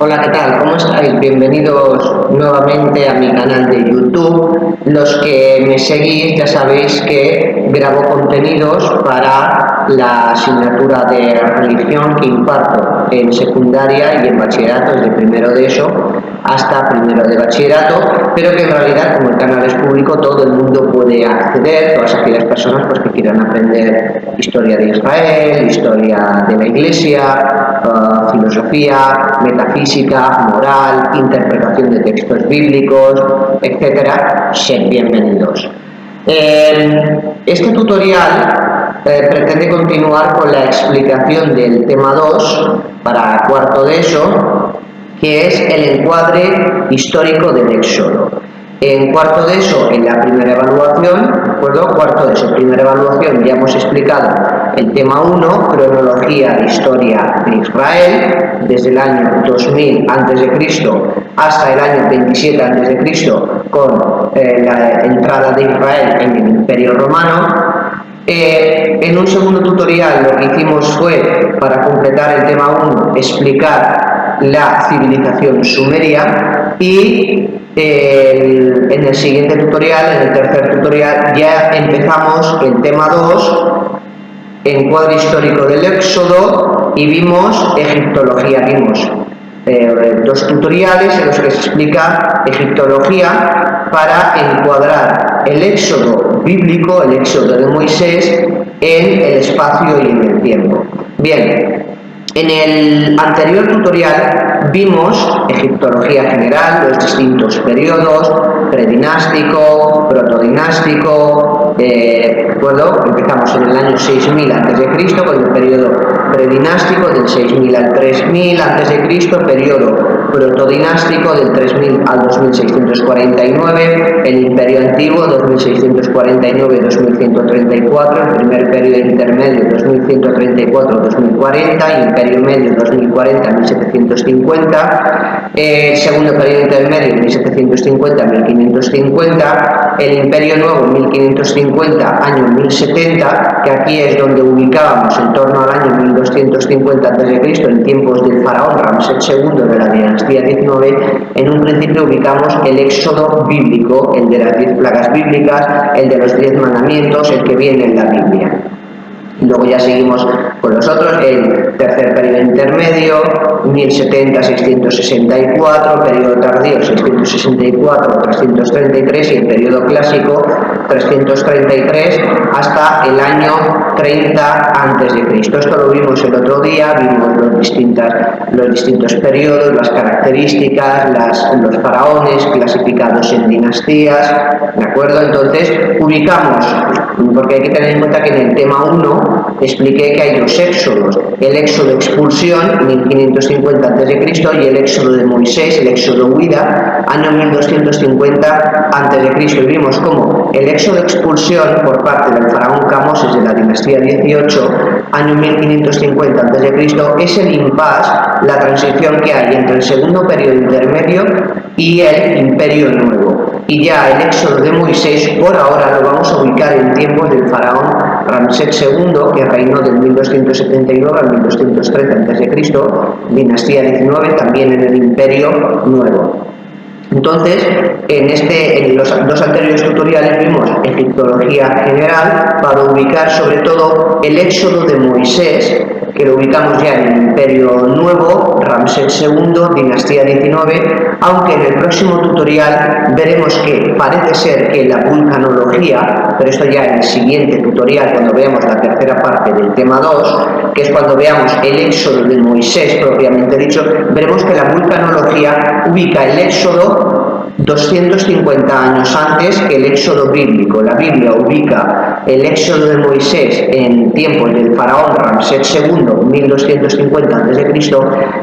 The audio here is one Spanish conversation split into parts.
Hola, ¿qué tal? ¿Cómo estáis? Bienvenidos nuevamente a mi canal de YouTube. Los que me seguís ya sabéis que grabo contenidos para la asignatura de religión que imparto en secundaria y en bachillerato, desde primero de eso hasta primero de bachillerato, pero que en realidad, como el canal es público, todo el mundo puede acceder, todas aquellas personas pues, que quieran aprender historia de Israel, historia de la Iglesia, filosofía, metafísica, moral, interpretación de textos bíblicos, etcétera. Sed bienvenidos. Este tutorial pretende continuar con la explicación del tema 2 para cuarto de ESO, que es el encuadre histórico del Éxodo. En cuarto de ESO, en la primera evaluación, ¿de acuerdo? Cuarto de ESO, primera evaluación, ya hemos explicado el tema 1, cronología de historia de Israel, desde el año 2000 a.C. hasta el año 27 a.C., con la entrada de Israel en el Imperio Romano. En un segundo tutorial lo que hicimos fue, para completar el tema 1, explicar la civilización sumeria, y en el siguiente tutorial, en el tercer tutorial, ya empezamos el tema 2, encuadre histórico del Éxodo, y vimos egiptología. Vimos dos tutoriales en los que se explica egiptología para encuadrar el Éxodo bíblico, el Éxodo de Moisés, en el espacio y en el tiempo. Bien, en el anterior tutorial vimos egiptología general, los distintos periodos, predinástico, protodinástico, ¿de acuerdo? Empezamos en el año 6000 a.C. con el periodo predinástico del 6000 al 3000 a.C., periodo protodinástico del 3000 al 2649, el Imperio Antiguo 2649-2134, el primer periodo intermedio 2134-2040, Imperio Medio 2040-1750, segundo periodo intermedio 1750-1550, el Imperio Nuevo 1550, año 1070, que aquí es donde ubicábamos en torno al año 1250 a.C., en tiempos del faraón Ramsés II de la dinastía 19. En un principio ubicamos el Éxodo bíblico, el de las 10 plagas bíblicas, el de los 10 mandamientos, el que viene en la Biblia. Luego ya seguimos con los otros, el tercer periodo intermedio, 1070-664, periodo tardío 664-333 y el periodo clásico 333 hasta el año 30 a.C. Esto lo vimos el otro día, vimos los distintos periodos, las características, los faraones clasificados en dinastías, ¿de acuerdo? Entonces ubicamos, porque hay que tener en cuenta que en el tema 1 expliqué que hay dos éxodos, el éxodo expulsión, 1550 a.C., y el éxodo de Moisés, el éxodo huida, año 1250 a.C. Y vimos cómo el éxodo expulsión por parte del faraón Camoses de la dinastía 18, año 1550 a.C., es el impasse, la transición que hay entre el segundo periodo intermedio y el Imperio Nuevo. Y ya el éxodo de Moisés, por ahora, lo vamos a ubicar en tiempos del faraón Ramsés II, que reinó del 1279 al 1213 a.C., dinastía 19, también en el Imperio Nuevo. Entonces, en los dos anteriores tutoriales vimos egiptología general para ubicar sobre todo el éxodo de Moisés, que lo ubicamos ya en el Imperio Nuevo, Ramsés II, dinastía 19, aunque en el próximo tutorial veremos que parece ser que la vulcanología, pero esto ya en el siguiente tutorial, cuando veamos la tercera parte del tema 2, que es cuando veamos el éxodo de Moisés propiamente dicho, veremos que la vulcanología ubica el éxodo 250 años antes que el éxodo bíblico. La Biblia ubica el éxodo de Moisés en tiempos del faraón Ramsés II, 1250 a.C.,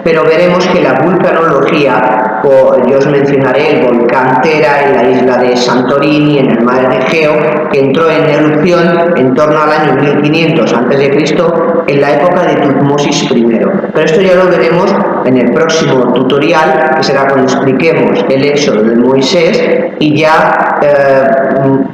pero veremos que la vulcanología, yo os mencionaré el volcán Tera en la isla de Santorini, en el mar Egeo, que entró en erupción en torno al año 1500 a.C., en la época de Tutmosis I. Pero esto ya lo veremos en el próximo tutorial, que será cuando expliquemos el Éxodo de Moisés, y ya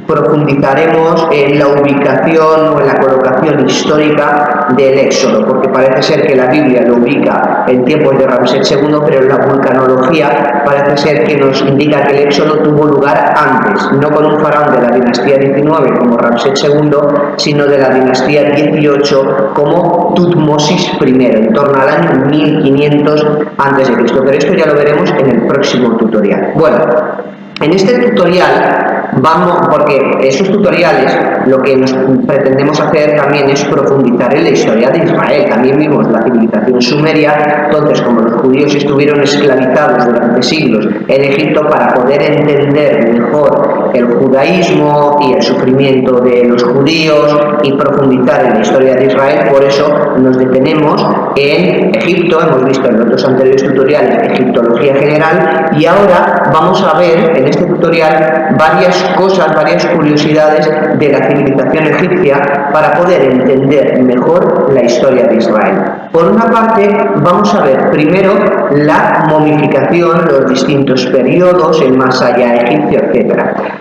profundizaremos en la ubicación o en la colocación histórica del Éxodo, porque parece ser que la Biblia lo ubica en tiempos de Ramsés II, pero la vulcanología parece ser que nos indica que el Éxodo tuvo lugar antes, no con un faraón de la dinastía 19 como Ramsés II, sino de la dinastía 18 como Tutmosis I, en torno al año 1500 a.C. Pero esto ya lo veremos en el próximo tutorial. Bueno, en este tutorial vamos, porque esos tutoriales lo que nos pretendemos hacer también es profundizar en la historia de Israel. También vimos la civilización sumeria. Entonces, como los judíos estuvieron esclavizados durante siglos en Egipto, para poder entender mejor el judaísmo y el sufrimiento de los judíos y profundizar en la historia de Israel, por eso nos detenemos en Egipto. Hemos visto en los dos anteriores tutoriales egiptología general, y ahora vamos a ver en este tutorial varias cosas, varias curiosidades de la civilización egipcia para poder entender mejor la historia de Israel. Por una parte, vamos a ver primero la momificación, los distintos periodos, el más allá egipcio, etc.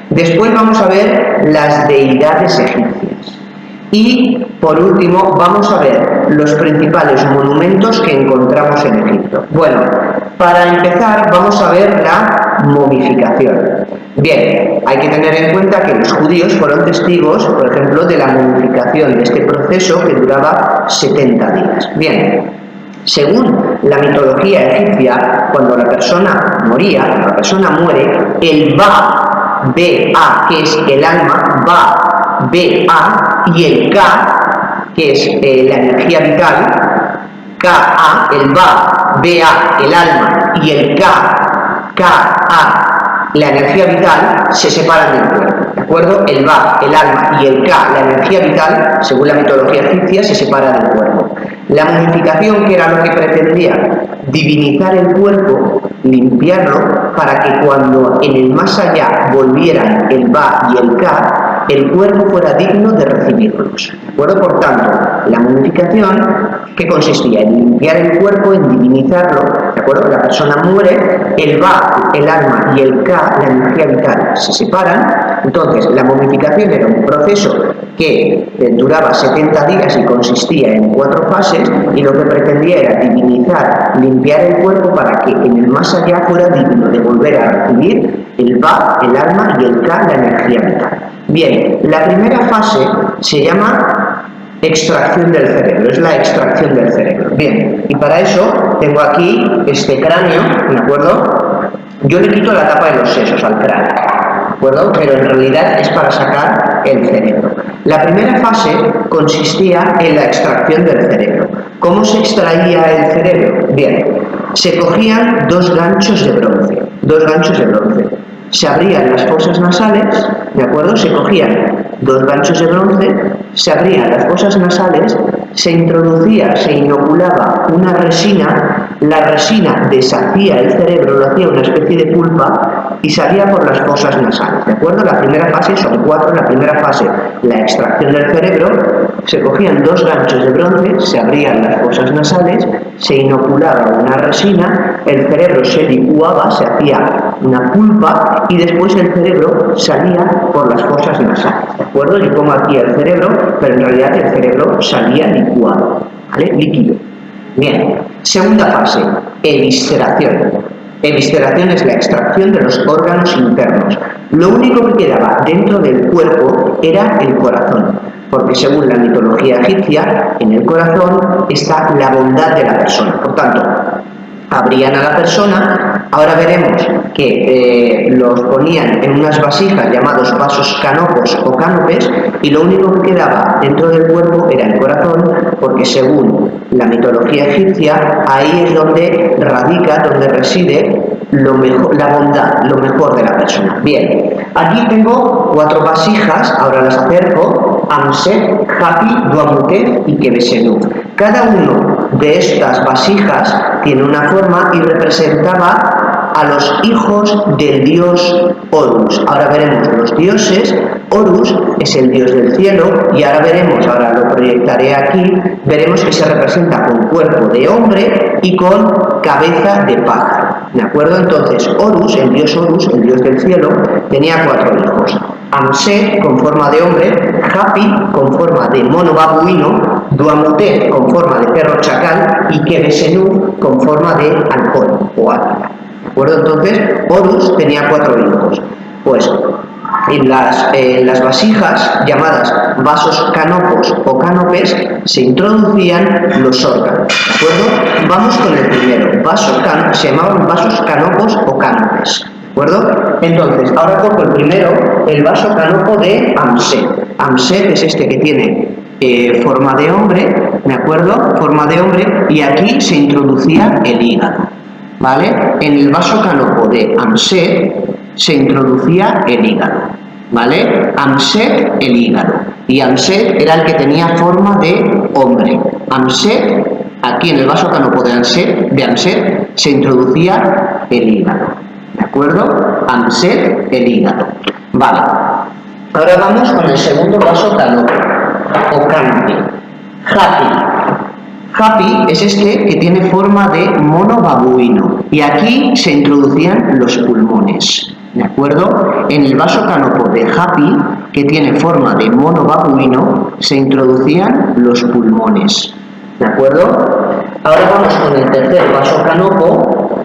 Después vamos a ver las deidades egipcias. Y, por último, vamos a ver los principales monumentos que encontramos en Egipto. Bueno, para empezar, vamos a ver la momificación. Bien, hay que tener en cuenta que los judíos fueron testigos, por ejemplo, de la momificación, de este proceso que duraba 70 días. Bien, según la mitología egipcia, cuando la persona moría, cuando la persona muere, el Ba, B-A, que es el alma, Ba, B-A, y el Ka, que es la energía vital, K-A, el Ba, B-A, el alma, y el K-A, la energía vital, se separan del cuerpo, ¿de acuerdo? El Ba, el alma, y el Ka, la energía vital, según la mitología egipcia, se separa del cuerpo. La momificación, que era lo que pretendía, divinizar el cuerpo, limpiarlo, para que cuando en el más allá volvieran el Ba y el Ka, el cuerpo fuera digno de recibirlos. ¿De acuerdo? Por tanto, la momificación, ¿qué consistía? En limpiar el cuerpo, en divinizarlo. ¿De acuerdo? La persona muere, el Ba, el alma, y el Ka, la energía vital, se separan. Entonces, la momificación era un proceso que duraba 70 días y consistía en 4 fases, y lo que pretendía era divinizar, limpiar el cuerpo para que en el más allá fuera digno de volver a recibir el Ba, el alma, y el Ka, la energía vital. Bien, la primera fase se llama extracción del cerebro, es la extracción del cerebro. Bien, y para eso tengo aquí este cráneo, ¿de acuerdo? Yo le quito la tapa de los sesos al cráneo, ¿de acuerdo? Pero en realidad es para sacar el cerebro. La primera fase consistía en la extracción del cerebro. ¿Cómo se extraía el cerebro? Bien, se cogían 2 ganchos de bronce, 2 ganchos de bronce. Se abrían las fosas nasales, ¿de acuerdo? Se cogían 2 ganchos de bronce, se abrían las fosas nasales, se introducía, se inoculaba una resina, la resina deshacía el cerebro, lo hacía una especie de pulpa y salía por las fosas nasales, ¿de acuerdo? La primera fase son 4, la primera fase, la extracción del cerebro, se cogían 2 ganchos de bronce, se abrían las fosas nasales, se inoculaba una resina, el cerebro se licuaba, se hacía una pulpa y después el cerebro salía por las fosas nasales, ¿de acuerdo? Yo pongo aquí el cerebro, pero en realidad el cerebro salía licuado, ¿vale? Líquido. Bien, segunda fase, evisceración. Evisceración es la extracción de los órganos internos. Lo único que quedaba dentro del cuerpo era el corazón, porque según la mitología egipcia, en el corazón está la bondad de la persona. Por tanto, abrían a la persona, ahora veremos que los ponían en unas vasijas llamados vasos canopos o cánopes, y lo único que quedaba dentro del cuerpo era el corazón, porque según la mitología egipcia, ahí es donde radica, donde reside lo mejor, la bondad, lo mejor de la persona. Bien, aquí tengo 4 vasijas, ahora las acerco: Amset, Hapi, Duamutef y Kebesenu. Cada uno de estas vasijas tiene una forma y representaba a los hijos del dios Horus. Ahora veremos los dioses Horus es el dios del cielo y ahora veremos, ahora lo proyectaré aquí, veremos que se representa con cuerpo de hombre y con cabeza de pájaro. ¿De acuerdo? Entonces, Horus, el dios del cielo, tenía 4 hijos. Amset, con forma de hombre, Hapi, con forma de mono babuino, Duamutef, con forma de perro chacal, y Quebesenú, con forma de halcón o águila. ¿De acuerdo? Entonces, Horus tenía 4 hijos. Pues, en las vasijas llamadas vasos canopos o canopes se introducían los órganos, ¿de acuerdo? Vamos con el primero, se llamaban vasos canopos o canopes, ¿de acuerdo? Entonces, ahora cojo el primero, el vaso canopo de Amset. Amset es este que tiene forma de hombre, ¿de acuerdo? Forma de hombre, y aquí se introducía el hígado, ¿vale? En el vaso canopo de Amset se introducía el hígado, ¿vale? Amset, el hígado. Y Amset era el que tenía forma de hombre. Amset, aquí en el vaso canopo de Amset se introducía el hígado, ¿de acuerdo? Amset, el hígado. Vale. Ahora vamos con el segundo vaso canopo o canope. Hapi. Hapi es este que tiene forma de mono babuino y aquí se introducían los pulmones, ¿de acuerdo? En el vaso canopo de Hapi, que tiene forma de mono babuino, se introducían los pulmones, ¿de acuerdo? Ahora vamos con el tercer vaso canopo,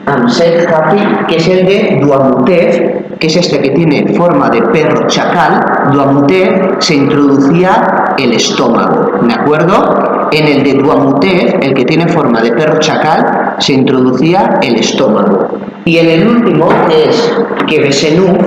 Amset Hapi, que es el de Duamutef, que es este que tiene forma de perro chacal. Duamutef se introducía el estómago, ¿de acuerdo? En el de Duamutef, el que tiene forma de perro chacal, se introducía el estómago. Y en el último, que es Quebesenú,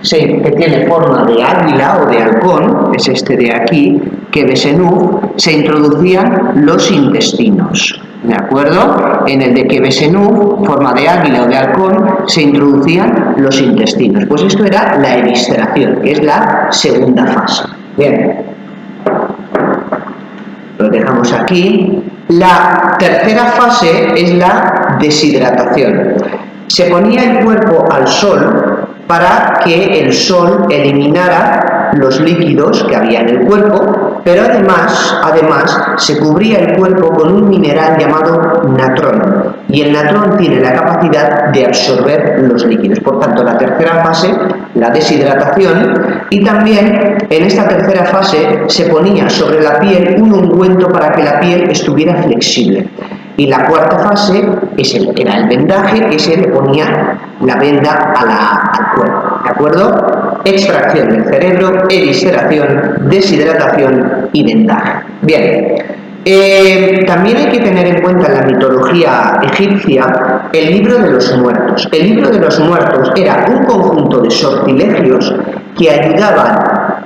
que tiene forma de águila o de halcón, es este de aquí, Quebesenú, se introducían los intestinos, ¿de acuerdo? En el de Quebesenú, forma de águila o de halcón, se introducían los intestinos. Pues esto era la evisceración, que es la segunda fase. Bien, lo dejamos aquí. La tercera fase es la deshidratación. Se ponía el cuerpo al sol para que el sol eliminara los líquidos que había en el cuerpo, pero además se cubría el cuerpo con un mineral llamado natrón, y el natrón tiene la capacidad de absorber los líquidos. Por tanto, la tercera fase, la deshidratación, y también en esta tercera fase se ponía sobre la piel un ungüento para que la piel estuviera flexible. Y la cuarta fase era el vendaje, que se le ponía la venda al cuerpo, ¿de acuerdo? Extracción del cerebro, evisceración, deshidratación y vendaje. Bien, también hay que tener en cuenta en la mitología egipcia el libro de los muertos. El libro de los muertos era un conjunto de sortilegios que ayudaban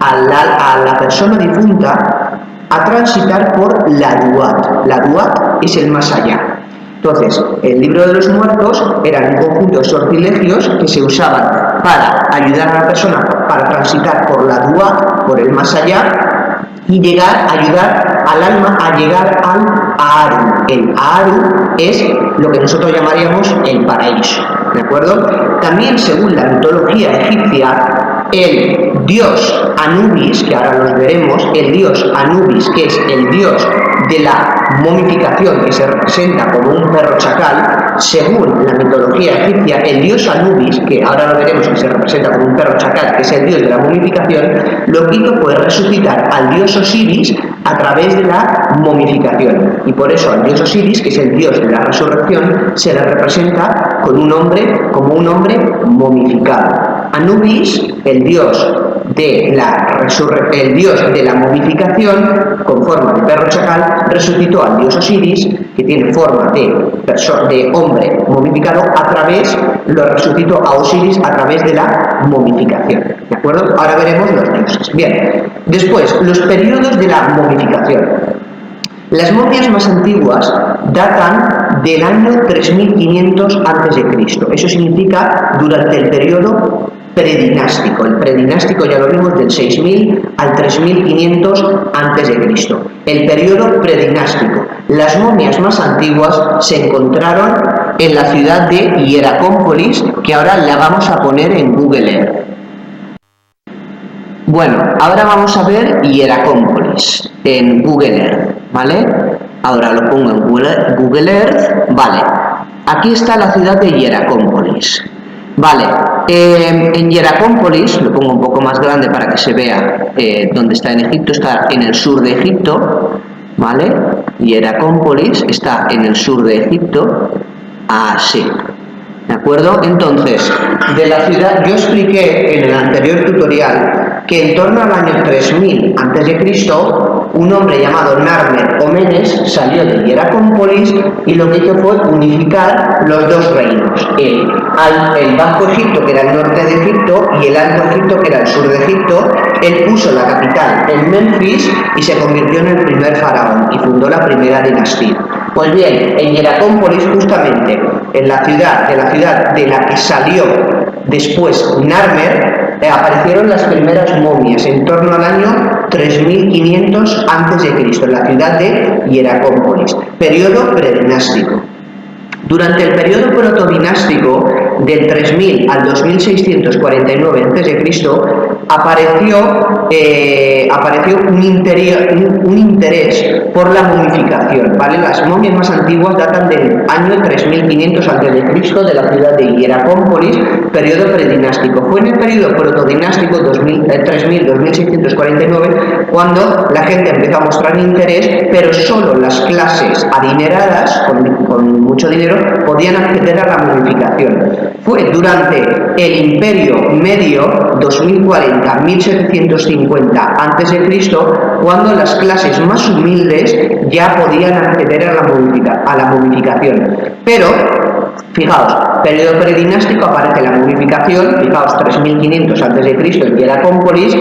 a la persona difunta a transitar por la Duat. La Duat es el más allá. Entonces, el libro de los muertos era un conjunto de sortilegios que se usaban para ayudar a la persona para transitar por la Duat, por el más allá, y ayudar al alma a llegar al Aaru. El Aaru es lo que nosotros llamaríamos el paraíso, ¿de acuerdo? También, según la mitología egipcia, el dios Anubis, que ahora los veremos, el dios Anubis, que es el dios de la momificación, que se representa como un perro chacal, según la mitología egipcia, el dios Anubis, que ahora lo veremos, que se representa como un perro chacal, que es el dios de la momificación, lo que hizo fue resucitar al dios Osiris a través de la momificación. Y por eso al dios Osiris, que es el dios de la resurrección, se le representa como un hombre momificado. Anubis, el dios de la momificación, con forma de perro chacal, resucitó al dios Osiris, que tiene forma de hombre momificado, lo resucitó a Osiris a través de la momificación, ¿de acuerdo? Ahora veremos los dioses. Bien, después, los periodos de la momificación. Las momias más antiguas datan del año 3500 a.C. Eso significa durante el periodo predinástico. El predinástico ya lo vimos del 6000 al 3500 a.C. El periodo predinástico. Las momias más antiguas se encontraron en la ciudad de Hieracómpolis, que ahora la vamos a poner en Google Earth. Bueno, ahora vamos a ver Hieracómpolis en Google Earth, ¿vale? Ahora lo pongo en Google Earth, vale. Aquí está la ciudad de Hieracómpolis. Vale, en Hieracómpolis, lo pongo un poco más grande para que se vea dónde está en Egipto, está en el sur de Egipto, ¿vale? Hieracómpolis está en el sur de Egipto, así, ¿de acuerdo? Entonces, de la ciudad, yo expliqué en el anterior tutorial que en torno al año 3000 a.C., un hombre llamado Narmer o Menes salió de Hieracómpolis y lo que hizo fue unificar los dos reinos, el Bajo Egipto, que era el norte de Egipto, y el Alto Egipto, que era el sur de Egipto. Él puso la capital en Memphis y se convirtió en el primer faraón y fundó la primera dinastía. Pues bien, en Hieracómpolis, justamente en la ciudad de la que salió después Narmer, aparecieron las primeras momias en torno al año 3500 a.C. en la ciudad de Hieracómpolis, periodo predinástico. Durante el periodo protodinástico del 3000 al 2649 a.C. apareció un interés por la momificación, ¿vale? Las momias más antiguas datan del año 3500 a.C. de la ciudad de Hieracómpolis, periodo predinástico. Fue en el periodo protodinástico 3000-2649 cuando la gente empezó a mostrar interés, pero solo las clases adineradas, con mucho dinero, podían acceder a la momificación. Fue durante el Imperio Medio, 2040-1750 a.C., cuando las clases más humildes ya podían acceder a la momificación. Pero, fijaos, periodo predinástico, aparece la momificación, fijaos, 3500 a.C. en Hieracómpolis.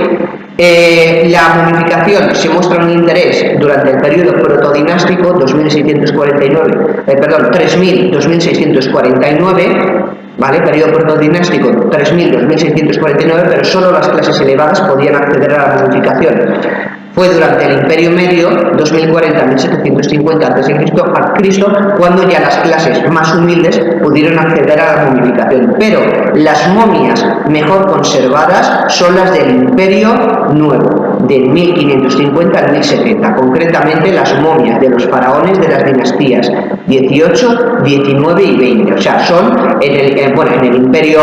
La momificación se muestra un interés durante el periodo protodinástico 3000-2649, ¿vale? Periodo protodinástico 3000-2649, pero solo las clases elevadas podían acceder a la momificación. Fue durante el Imperio Medio, 2040-1750 a.C., cuando ya las clases más humildes pudieron acceder a la momificación. Pero las momias mejor conservadas son las del Imperio Nuevo, del 1550 al 1070, concretamente las momias de los faraones de las dinastías 18, 19 y 20. O sea, son en el Imperio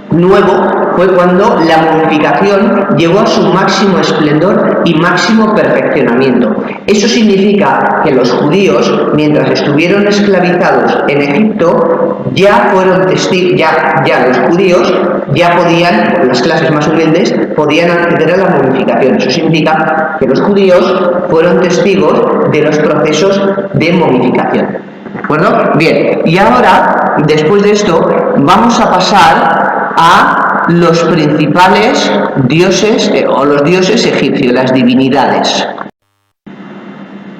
Nuevo fue cuando la momificación llegó a su máximo esplendor y máximo perfeccionamiento. Eso significa que los judíos, mientras estuvieron esclavizados en Egipto, ya fueron testigos, ya los judíos ya podían, las clases más humildes, podían acceder a la momificación. Eso significa que los judíos fueron testigos de los procesos de momificación. ¿De acuerdo? Bien, y ahora, después de esto, vamos a pasar a los principales dioses o los dioses egipcios, las divinidades.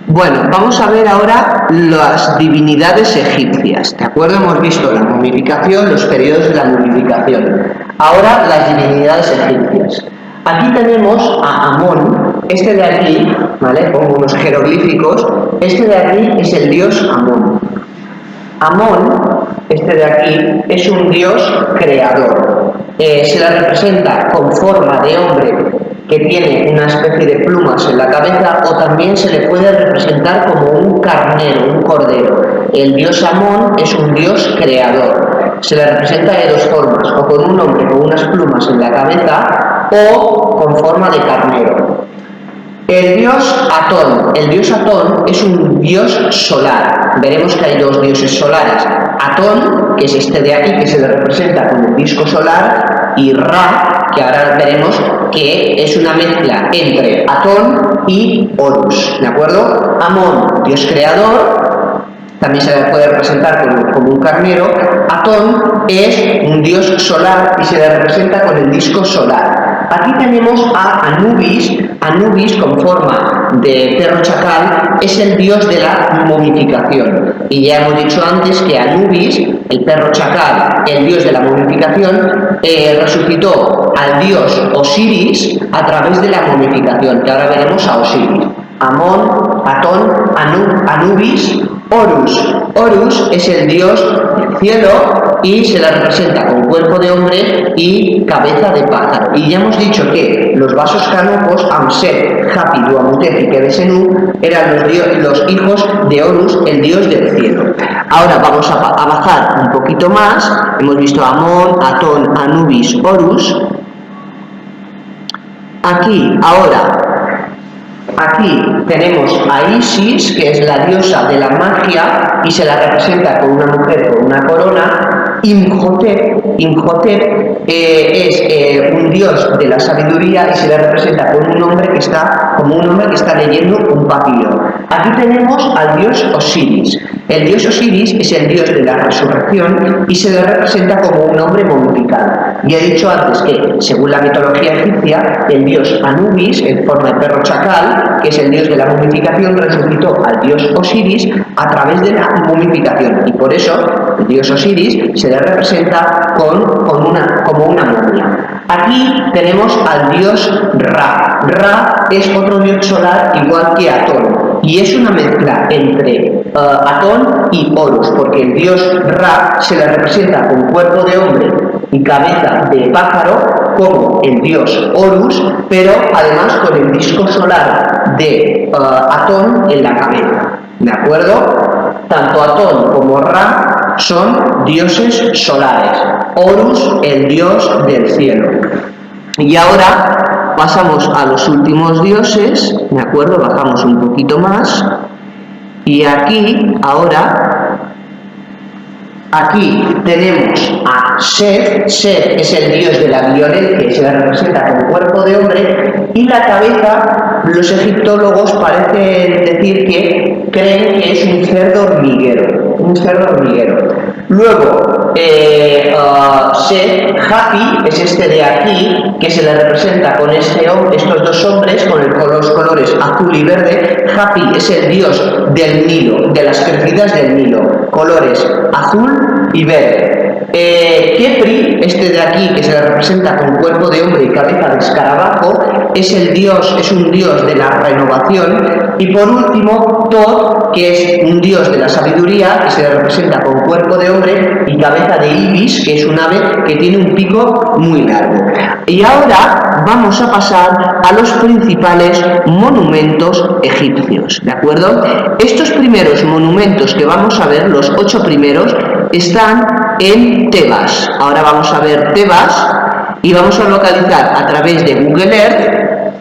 Bueno, vamos a ver ahora las divinidades egipcias, ¿de acuerdo? Hemos visto la momificación, los periodos de la momificación. Ahora las divinidades egipcias. Aquí tenemos a Amón, este de aquí, ¿vale? Pongo unos jeroglíficos, este de aquí es el dios Amón. Amón, este de aquí, es un dios creador. Se la representa con forma de hombre que tiene una especie de plumas en la cabeza, o también se le puede representar como un carnero, un cordero. El dios Amón es un dios creador. Se le representa de dos formas, o con un hombre con unas plumas en la cabeza, o con forma de carnero. El dios Atón es un dios solar. Veremos que hay dos dioses solares. Atón, que es este de aquí, que se le representa como un disco solar, y Ra, que ahora veremos que es una mezcla entre Atón y Horus, ¿de acuerdo? Amón, dios creador, también se le puede representar como un carnero. Atón es un dios solar y se le representa con el disco solar. Aquí tenemos a Anubis. Anubis, con forma de perro chacal, es el dios de la momificación. Y ya hemos dicho antes que Anubis, el perro chacal, el dios de la momificación, resucitó al dios Osiris a través de la momificación, que ahora veremos a Osiris. Amón, Atón, Anubis, Horus. Horus es el dios del cielo, y se la representa con cuerpo de hombre y cabeza de pájaro. Y ya hemos dicho que los vasos canopos, Amset, Hapi, Duamutep y Quebesenú, eran los hijos de Horus, el dios del cielo. Ahora vamos a bajar un poquito más. Hemos visto a Amón, Atón, Anubis, Horus. Aquí tenemos a Isis, que es la diosa de la magia y se la representa con una mujer con una corona. Imhotep es un dios de la sabiduría y se le representa con un hombre que está leyendo un papiro. Aquí tenemos al dios Osiris. El dios Osiris es el dios de la resurrección y se le representa como un hombre momificado. Y he dicho antes que, según la mitología egipcia, el dios Anubis, en forma de perro chacal, que es el dios de la momificación, resucitó al dios Osiris a través de la momificación. Y por eso el dios Osiris se le representa como una momia. Aquí tenemos al dios Ra. Ra es otro dios solar igual que Atón. Y es una mezcla entre Atón y Horus, porque el dios Ra se le representa con cuerpo de hombre y cabeza de pájaro como el dios Horus, pero además con el disco solar de Atón en la cabeza. ¿De acuerdo? Tanto Atón como Ra son dioses solares. Horus, el dios del cielo. Y ahora pasamos a los últimos dioses, ¿de acuerdo? Bajamos un poquito más. Y aquí tenemos a Set. Set es el dios de la violencia y se la representa con cuerpo de hombre. Y la cabeza, los egiptólogos parecen decir que creen que es un cerdo hormiguero. Luego, Set, Hapi, es este de aquí, que se le representa con estos dos hombres, con los colores azul y verde. Hapi es el dios del Nilo, de las crecidas del Nilo, colores azul y verde. Kepri, este de aquí, que se le representa con cuerpo de hombre y cabeza de escarabajo, es un dios de la renovación. Y por último, Thoth, que es un dios de la sabiduría, que se le representa con cuerpo de hombre y cabeza de ibis, que es un ave que tiene un pico muy largo. Y ahora vamos a pasar a los principales monumentos egipcios, ¿de acuerdo? Estos primeros monumentos que vamos a ver, los 8 primeros, están en Tebas. Ahora vamos a ver Tebas y vamos a localizar a través de Google Earth,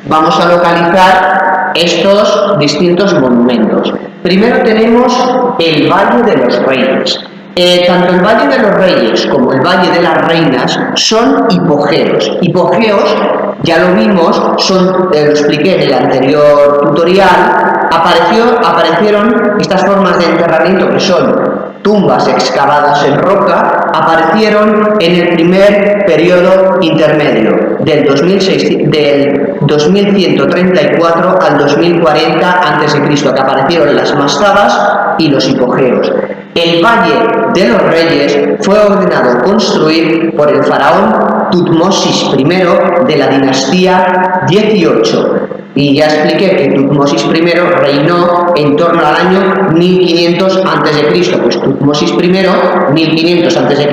vamos a localizar estos distintos monumentos. Primero tenemos el Valle de los Reyes. Tanto el Valle de los Reyes como el Valle de las Reinas son hipogeos. Hipogeos, ya lo vimos, lo expliqué en el anterior tutorial, aparecieron estas formas de enterramiento que son tumbas excavadas en roca, aparecieron en el primer periodo intermedio, del 2134 al 2040 a.C., que aparecieron las mastabas y los hipogeos. El Valle de los Reyes fue ordenado construir por el faraón Tutmosis I de la dinastía 18. Y ya expliqué que Tutmosis I reinó en torno al año 1500 a.C. Pues Tutmosis I, 1500 a.C.,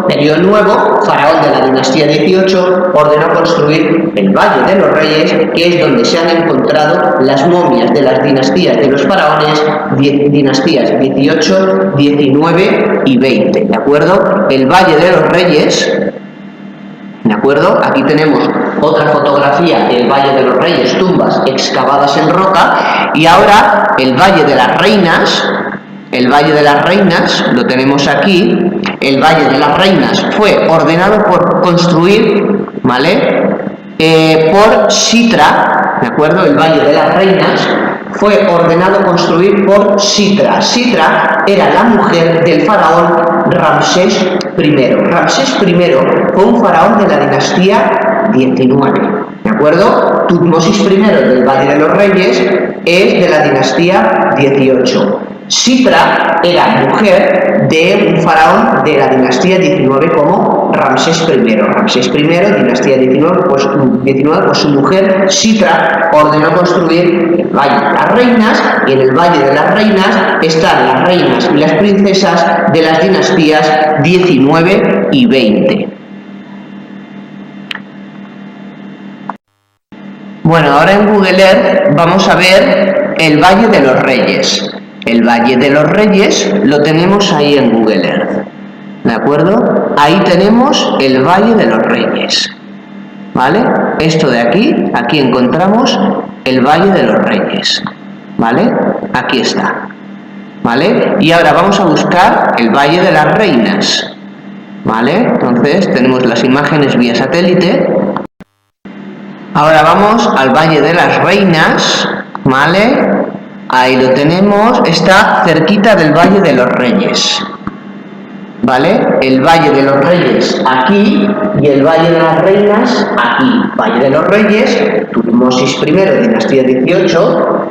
periodo nuevo, faraón de la dinastía 18, ordenó construir el Valle de los Reyes, que es donde se han encontrado las momias de las dinastías de los faraones, dinastías 18, 19 y 20, ¿de acuerdo? El Valle de los Reyes, ¿de acuerdo? Aquí tenemos otra fotografía del Valle de los Reyes, tumbas excavadas en roca. Y ahora el Valle de las Reinas. El Valle de las Reinas lo tenemos aquí. El Valle de las Reinas fue ordenado por construir, ¿vale? Por Sitra, ¿de acuerdo? El Valle de las Reinas fue ordenado construir por Sitra. Sitra era la mujer del faraón Ramsés I. Ramsés I fue un faraón de la dinastía 19, ¿de acuerdo? Tutmosis I del Valle de los Reyes es de la dinastía 18. Sitra era mujer de un faraón de la dinastía 19 como Ramsés I. Ramsés I, dinastía 19, pues su mujer Sitra ordenó construir el Valle de las Reinas, y en el Valle de las Reinas están las reinas y las princesas de las dinastías 19 y 20. Bueno, ahora en Google Earth vamos a ver el Valle de los Reyes. El Valle de los Reyes lo tenemos ahí en Google Earth, ¿de acuerdo? Ahí tenemos el Valle de los Reyes, ¿vale? Esto de aquí encontramos el Valle de los Reyes, ¿vale? Aquí está, ¿vale? Y ahora vamos a buscar el Valle de las Reinas, ¿vale? Entonces tenemos las imágenes vía satélite. Ahora vamos al Valle de las Reinas, ¿vale? Ahí lo tenemos, está cerquita del Valle de los Reyes, ¿vale? El Valle de los Reyes aquí y el Valle de las Reinas aquí. Valle de los Reyes, Tutmosis I, dinastía 18,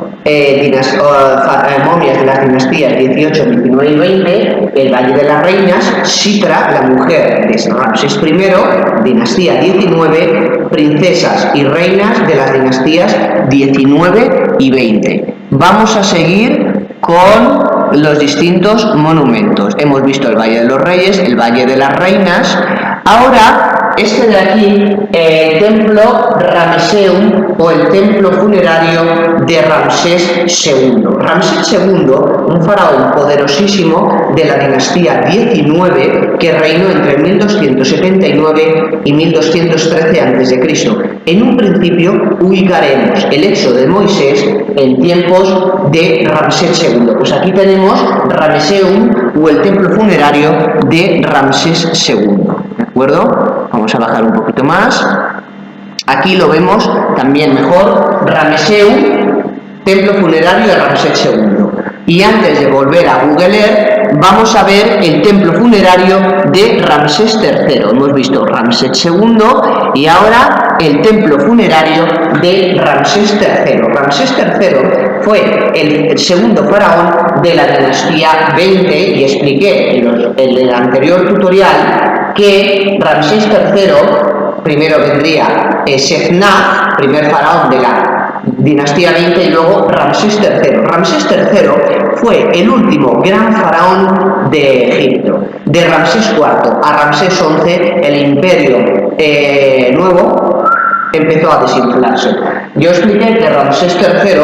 momias de las dinastías 18, 29 y 20. El Valle de las Reinas, Sitra, la mujer de Ramsés I, dinastía 19, princesas y reinas de las dinastías 19 y 20. Vamos a seguir con los distintos monumentos. Hemos visto el Valle de los Reyes, el Valle de las Reinas. Ahora, este de aquí, el templo Ramesseum o el templo funerario de Ramsés II. Ramsés II, un faraón poderosísimo de la dinastía 19 que reinó entre 1279 y 1213 a.C. En un principio ubicaremos el éxodo de Moisés en tiempos de Ramsés II. Pues aquí tenemos Ramesseum o el templo funerario de Ramsés II. ¿De acuerdo? Vamos a bajar un poquito más. Aquí lo vemos también mejor. Ramesseum, templo funerario de Ramsés II. Y antes de volver a Google Earth, vamos a ver el templo funerario de Ramsés III. Hemos visto Ramsés II y ahora el templo funerario de Ramsés III. Ramsés III fue el segundo faraón de la dinastía 20 y expliqué en el anterior tutorial que Ramsés III, primero vendría Sefnat, primer faraón de la dinastía 20, y luego Ramsés III. Ramsés III fue el último gran faraón de Egipto. De Ramsés IV a Ramsés XI, el imperio nuevo empezó a desinflarse. Yo expliqué que Ramsés III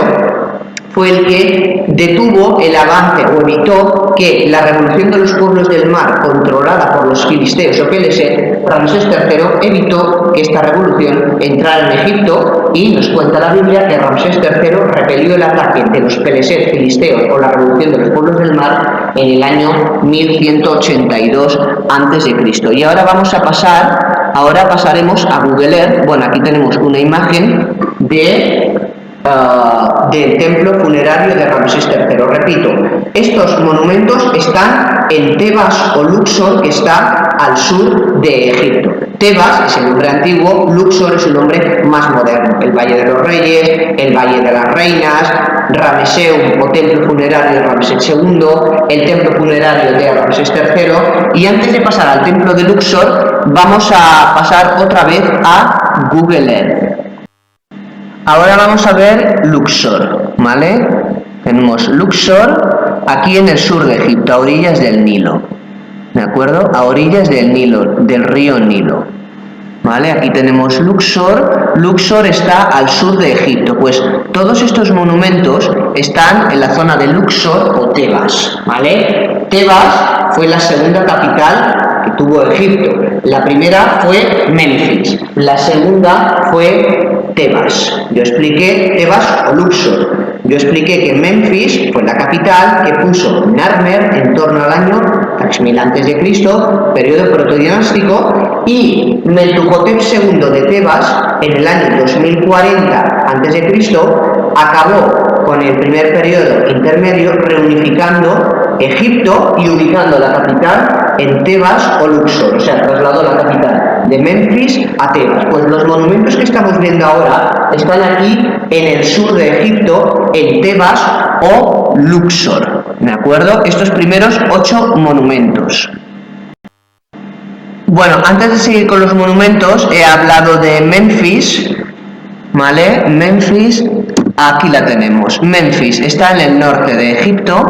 fue el que detuvo el avance o evitó que la revolución de los pueblos del mar, controlada por los filisteos o Peleset, Ramsés III evitó que esta revolución entrara en Egipto, y nos cuenta la Biblia que Ramsés III repelió el ataque de los Peleset filisteos o la revolución de los pueblos del mar en el año 1182 a.C. Y ahora pasaremos a Google Earth. Bueno, aquí tenemos una imagen del templo funerario de Ramsés III. Repito, estos monumentos están en Tebas o Luxor, que está al sur de Egipto. Tebas es el nombre antiguo, Luxor es el nombre más moderno. El Valle de los Reyes, el Valle de las Reinas, Ramesseum o templo funerario de Ramsés II, el templo funerario de Ramsés III. Y antes de pasar al templo de Luxor, vamos a pasar otra vez a Google Earth. Ahora vamos a ver Luxor, ¿vale? Tenemos Luxor aquí en el sur de Egipto, a orillas del Nilo, ¿de acuerdo? A orillas del Nilo, del río Nilo, ¿vale? Aquí tenemos Luxor. Luxor está al sur de Egipto. Pues todos estos monumentos están en la zona de Luxor o Tebas, ¿vale? Tebas fue la segunda capital que tuvo Egipto. La primera fue Menfis, la segunda fue Tebas. Yo expliqué Tebas o Luxor. Yo expliqué que Menfis fue la capital que puso Narmer en torno al año 3000 a.C., periodo protodinástico, y Mentuhotep II de Tebas en el año 2040 a.C. acabó con el primer periodo intermedio, reunificando Egipto y ubicando la capital en Tebas o Luxor. O sea, trasladó la capital de Menfis a Tebas. Pues los monumentos que estamos viendo ahora están aquí en el sur de Egipto, en Tebas o Luxor, ¿de acuerdo? Estos primeros 8 monumentos. Bueno, antes de seguir con los monumentos, he hablado de Memphis, ¿vale? Memphis, aquí la tenemos. Memphis está en el norte de Egipto,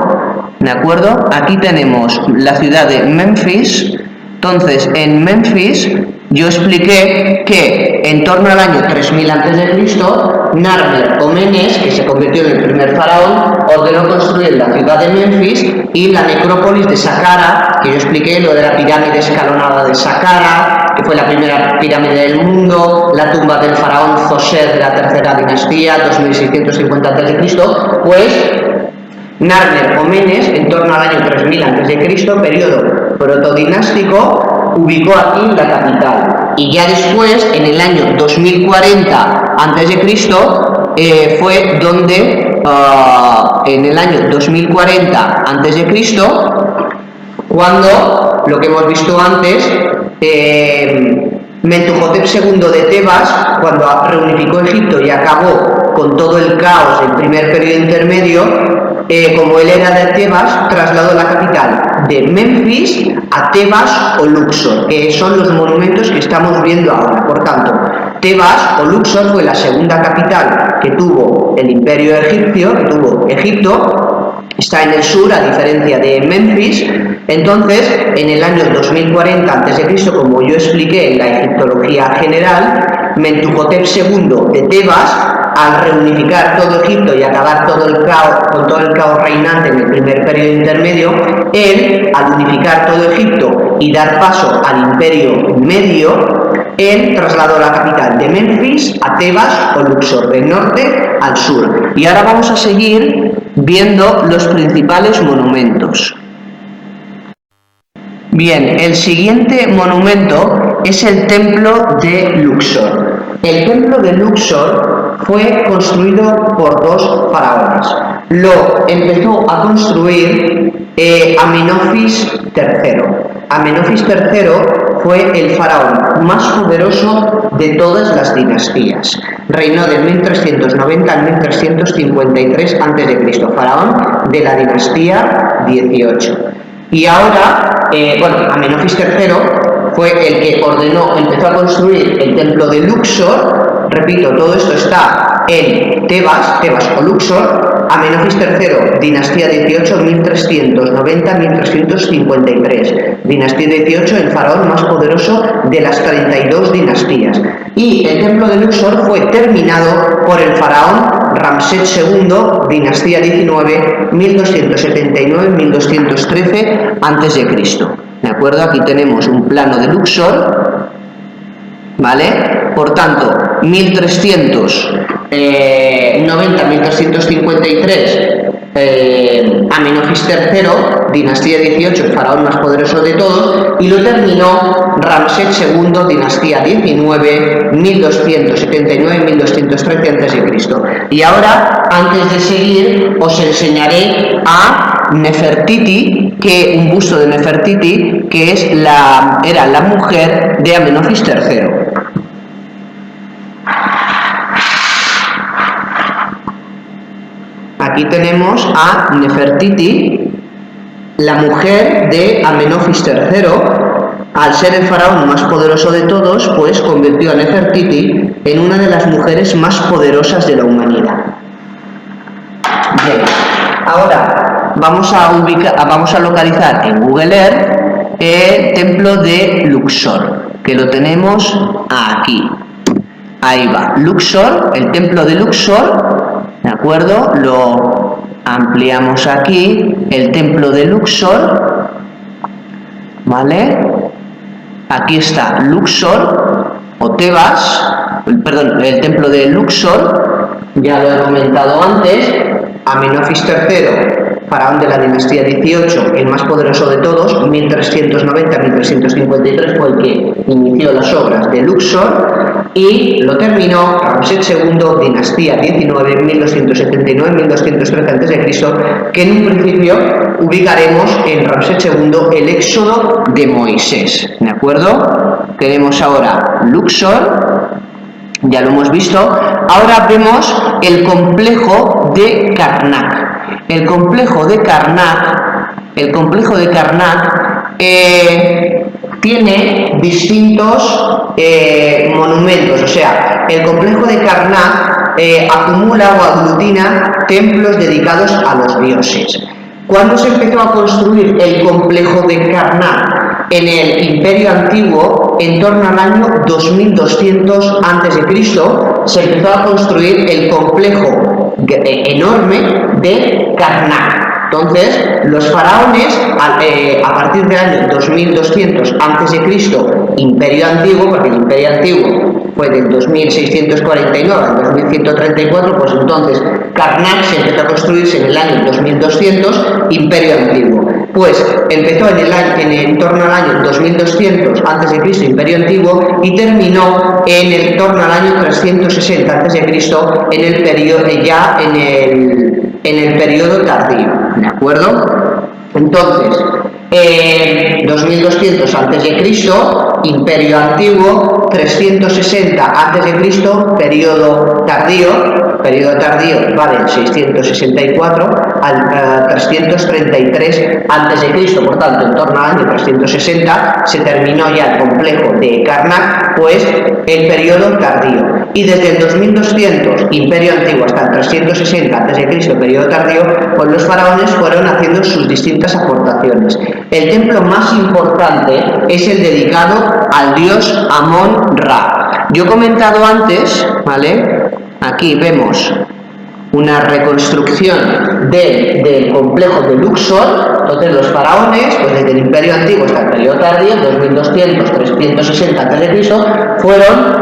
¿de acuerdo? Aquí tenemos la ciudad de Memphis. Entonces, en Memphis yo expliqué que en torno al año 3000 a.C., Narmer o Menes, que se convirtió en el primer faraón, ordenó construir la ciudad de Memphis y la necrópolis de Saqqara, que yo expliqué lo de la pirámide escalonada de Saqqara, que fue la primera pirámide del mundo, la tumba del faraón Zoser de la tercera dinastía, 2650 a.C., pues Narmer o Menes, en torno al año 3000 a.C., periodo protodinástico, ubicó aquí la capital. Y ya después, en el año 2040 a.C., fue donde, en el año 2040 a.C., cuando, lo que hemos visto antes, Mentuhotep II de Tebas, cuando reunificó Egipto y acabó con todo el caos del primer periodo intermedio, como él era de Tebas, trasladó la capital de Memphis a Tebas o Luxor, que son los monumentos que estamos viendo ahora. Por tanto, Tebas o Luxor fue la segunda capital que tuvo el imperio egipcio, que tuvo Egipto. Está en el sur, a diferencia de Memphis. Entonces, en el año 2040 a.C., como yo expliqué en la egiptología general, Mentuhotep II de Tebas, al reunificar todo Egipto y acabar con todo el caos reinante en el primer periodo intermedio, él, al unificar todo Egipto y dar paso al imperio medio, él trasladó la capital de Memphis a Tebas o Luxor, del norte al sur. Y ahora vamos a seguir viendo los principales monumentos. Bien, el siguiente monumento es el templo de Luxor. El templo de Luxor fue construido por dos faraones. Lo empezó a construir Amenofis III. Amenofis III fue el faraón más poderoso de todas las dinastías. Reinó del 1390 al 1353 a.C., faraón de la dinastía 18. Y ahora, Amenofis III fue el que empezó a construir el templo de Luxor. Repito, todo esto está en Tebas o Luxor. Amenofis III, dinastía 18, 1390-1353. Dinastía 18, el faraón más poderoso de las 32 dinastías. Y el templo de Luxor fue terminado por el faraón Ramsés II, dinastía 19, 1279-1213 a.C. ¿De acuerdo? Aquí tenemos un plano de Luxor, ¿vale? Por tanto, 1390-1353, Amenofis III, dinastía 18, el faraón más poderoso de todos, y lo terminó Ramsés II, dinastía 19, 1279-1213 a.C. Y ahora, antes de seguir, os enseñaré a Nefertiti, un busto de Nefertiti, que era la mujer de Amenofis III. Aquí tenemos a Nefertiti, la mujer de Amenofis III. Al ser el faraón más poderoso de todos, pues convirtió a Nefertiti en una de las mujeres más poderosas de la humanidad. Bien, ahora vamos a localizar en Google Earth el templo de Luxor, que lo tenemos aquí. Ahí va, Luxor, el templo de Luxor, ¿de acuerdo? Lo ampliamos aquí, el templo de Luxor, ¿vale? Aquí está Luxor, o Tebas, el templo de Luxor, ya lo he comentado antes. Amenofis III, faraón de la dinastía 18, el más poderoso de todos, 1390-1353 fue el que inició las obras de Luxor y lo terminó Ramsés II, dinastía 19, 1279-1213 a.C., que en un principio ubicaremos en Ramsés II el éxodo de Moisés, ¿de acuerdo? Tenemos ahora Luxor, ya lo hemos visto. Ahora vemos el complejo de Karnak. El complejo de Karnak tiene distintos monumentos, o sea, el complejo de Karnak acumula o aglutina templos dedicados a los dioses. ¿Cuándo se empezó a construir el complejo de Karnak? En el Imperio Antiguo, en torno al año 2200 a.C., se empezó a construir el complejo enorme de Karnak. Entonces, los faraones, a partir del año 2200 a.C., Imperio Antiguo, porque el Imperio Antiguo fue del 2649 al 2134, pues entonces Karnak se empezó a construirse en el año 2200, Imperio Antiguo. Pues empezó en torno al año 2200 a.C., Imperio Antiguo, y terminó en torno al año 360 a.C., en el periodo tardío, ¿de acuerdo? Entonces, 2200 a.C., Imperio Antiguo, 360 a.C., periodo tardío va del 664 al 333 a.C., por tanto, en torno al año 360 se terminó ya el complejo de Karnak, pues el periodo tardío. Y desde el 2200, Imperio Antiguo, hasta el 360 a.C., periodo tardío, pues los faraones fueron haciendo sus distintas aportaciones. El templo más importante es el dedicado al dios Amón-Ra. Yo he comentado antes, ¿vale? Aquí vemos una reconstrucción del complejo de Luxor. Entonces los faraones, pues desde el Imperio Antiguo hasta el periodo tardío, 2200, 360 a.C., fueron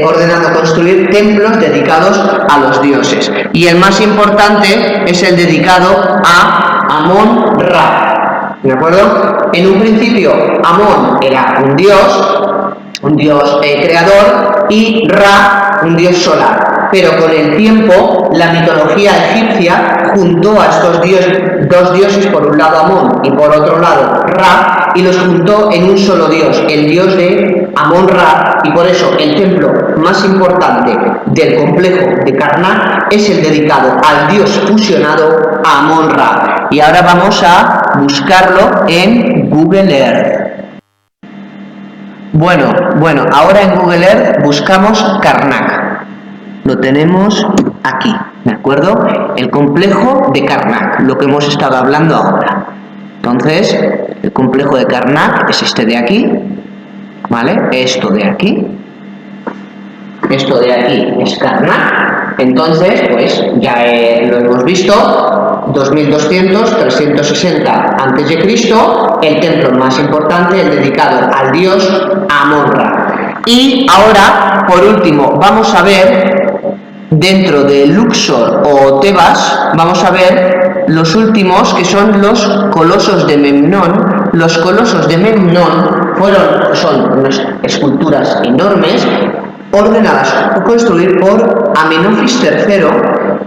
ordenando construir templos dedicados a los dioses. Y el más importante es el dedicado a Amón-Ra. ¿De acuerdo? En un principio, Amón era un dios creador, y Ra, un dios solar. Pero con el tiempo, la mitología egipcia juntó a estos dos dioses, por un lado Amón y por otro lado Ra, y los juntó en un solo dios, el dios de Amón-Ra, y por eso el templo más importante del complejo de Karnak es el dedicado al dios fusionado Amón-Ra. Y ahora vamos a buscarlo en Google Earth. Bueno, ahora en Google Earth buscamos Karnak. Lo tenemos aquí, ¿de acuerdo? El complejo de Karnak, lo que hemos estado hablando ahora. Entonces, el complejo de Karnak es este de aquí, ¿vale? Esto de aquí es Karnak. Entonces, pues ya lo hemos visto, 2200, 360 a.C., el templo más importante, el dedicado al dios Amón-Ra. Y ahora, por último, vamos a ver, dentro de Luxor o Tebas, vamos a ver los últimos, que son los colosos de Memnón. Los colosos de Memnón son unas esculturas enormes, ordenadas a construir por Amenofis III,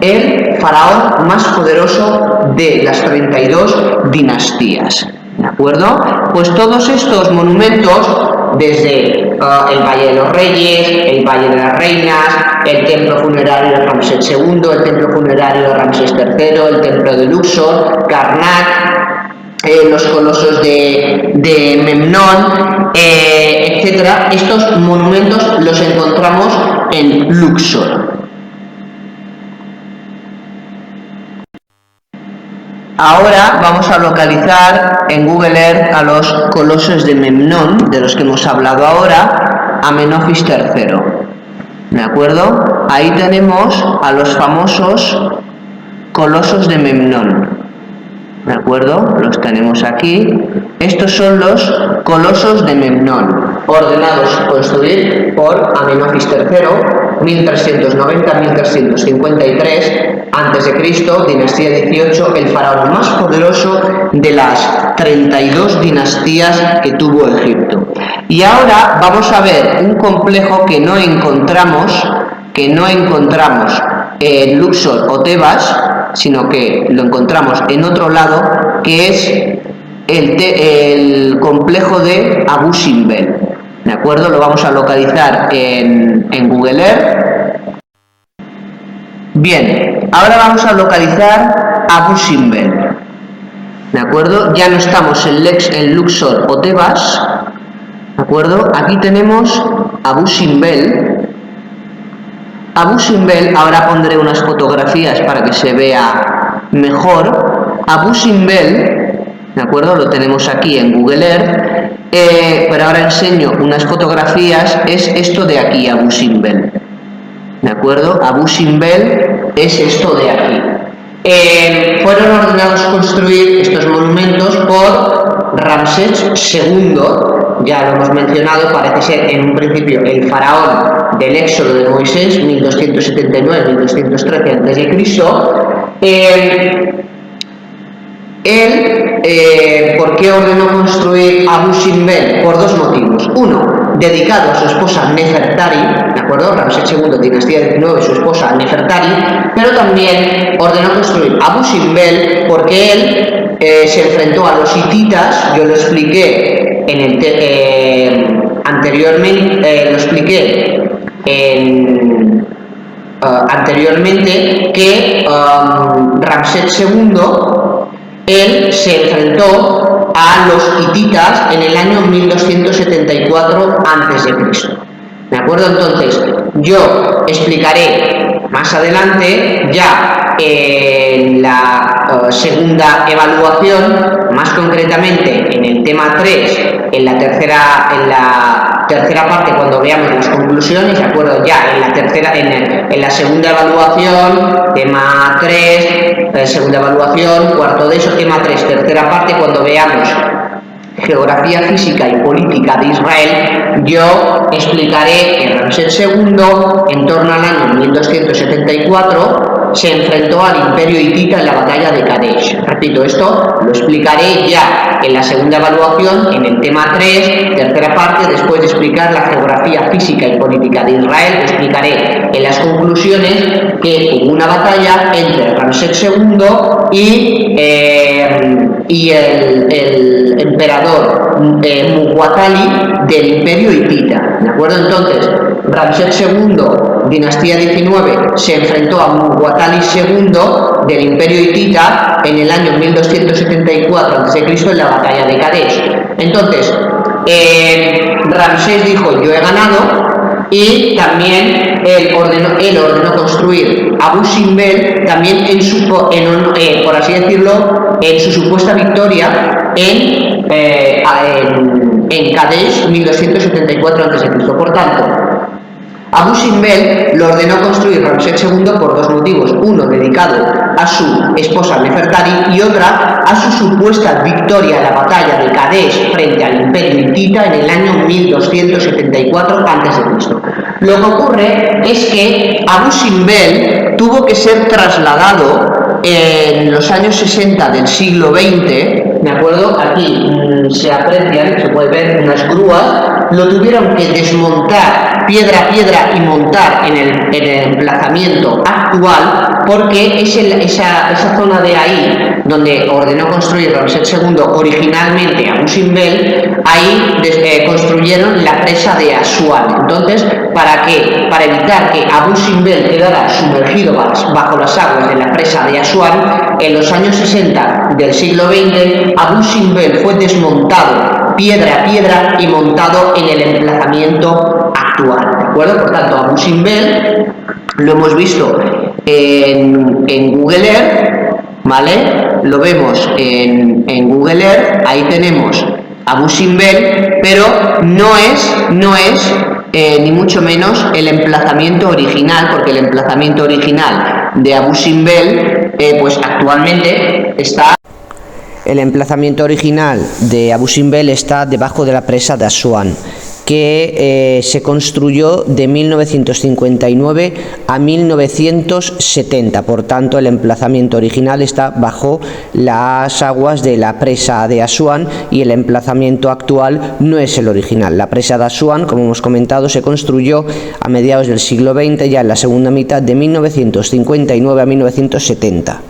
el faraón más poderoso de las 32 dinastías. ¿De acuerdo? Pues todos estos monumentos, desde el Valle de los Reyes, el Valle de las Reinas, el templo funerario de Ramsés II, el templo funerario de Ramsés III, el templo de Luxor, Karnak, los colosos de Memnón, etcétera. Estos monumentos los encontramos en Luxor. Ahora vamos a localizar en Google Earth a los colosos de Memnón, de los que hemos hablado ahora, Amenofis III. ¿De acuerdo? Ahí tenemos a los famosos colosos de Memnón. ¿De acuerdo? Los tenemos aquí. Estos son los colosos de Memnón, ordenados a construir por Amenofis III, 1390-1353 a.C., dinastía 18, el faraón más poderoso de las 32 dinastías que tuvo Egipto. Y ahora vamos a ver un complejo que no encontramos en Luxor o Tebas, sino que lo encontramos en otro lado, que es el complejo de Abu Simbel. ¿De acuerdo? Lo vamos a localizar en Google Earth. Bien, ahora vamos a localizar Abu Simbel. ¿De acuerdo? Ya no estamos en Luxor o Tebas, acuerdo? Aquí tenemos Abu Simbel. Abu Simbel, ahora pondré unas fotografías para que se vea mejor. Abu Simbel, ¿de acuerdo? Lo tenemos aquí en Google Earth, pero ahora enseño unas fotografías. Es esto de aquí, Abu Simbel, ¿de acuerdo? Abu Simbel es esto de aquí. Fueron ordenados construir estos monumentos por Ramsés II, ya lo hemos mencionado, parece ser en un principio el faraón del Éxodo de Moisés, 1279-1213 a.C. ¿Por qué ordenó construir Abu Simbel? Por dos motivos. Uno, dedicado a su esposa Nefertari, ¿de acuerdo? Ramsés II, dinastía 19, su esposa Nefertari, pero también ordenó construir Abu Simbel porque él se enfrentó a los hititas. Yo lo expliqué anteriormente que Ramsés II él se enfrentó a los hititas en el año 1274 a.C. ¿De acuerdo? Entonces, yo explicaré más adelante, ya en la segunda evaluación, más concretamente en el tema 3, en la tercera parte, cuando veamos las conclusiones, ¿de acuerdo? Ya en la segunda evaluación, tema 3, segunda evaluación, cuarto de eso, tema 3, tercera parte, cuando veamos geografía física y política de Israel, yo explicaré que Ramsés II, en torno al año 1274, se enfrentó al imperio hitita en la batalla de Kadesh. Repito, esto lo explicaré ya en la segunda evaluación, en el tema 3, tercera parte, después de explicar la geografía física y política de Israel. Explicaré en las conclusiones que hubo una batalla entre Ramsés II y el emperador Muwatalli del imperio hitita, ¿de acuerdo? Entonces, Ramsés II, dinastía 19, se enfrentó a Muwatalli II del imperio hitita en el año 1274 a.C. en la batalla de Kadesh. Entonces, Ramsés dijo: yo he ganado, y también él ordenó construir Abu Simbel también por así decirlo, en su supuesta victoria en Kadesh 1274 a.C. Por tanto, Abu Simbel lo ordenó construir Ramsés II por dos motivos: uno, dedicado a su esposa Nefertari, y otra, a su supuesta victoria en la batalla de Kadesh frente al imperio hitita en el año 1274 a.C. Lo que ocurre es que Abu Simbel tuvo que ser trasladado en los años 60 del siglo XX, ¿de acuerdo? Aquí se aprecian, se puede ver unas grúas, lo tuvieron que desmontar piedra a piedra y montar en el emplazamiento actual, porque es esa zona de ahí donde ordenó construir Ramsés II originalmente Abu Simbel. Ahí construyeron la presa de Asuán. Entonces, ¿para qué? Para evitar que Abu Simbel quedara sumergido bajo las aguas de la presa de Asuán, en los años 60 del siglo XX, Abu Simbel fue desmontado piedra a piedra y montado en el emplazamiento actual, ¿de acuerdo? Por tanto, Abu Simbel lo hemos visto en Google Earth, ¿vale? Lo vemos en Google Earth, ahí tenemos Abu Simbel, pero no es ni mucho menos el emplazamiento original, porque el emplazamiento original de Abu Simbel, pues actualmente está... El emplazamiento original de Abu Simbel está debajo de la presa de Asuán, que se construyó de 1959 a 1970. Por tanto, el emplazamiento original está bajo las aguas de la presa de Asuán y el emplazamiento actual no es el original. La presa de Asuán, como hemos comentado, se construyó a mediados del siglo XX, ya en la segunda mitad de 1959 a 1970.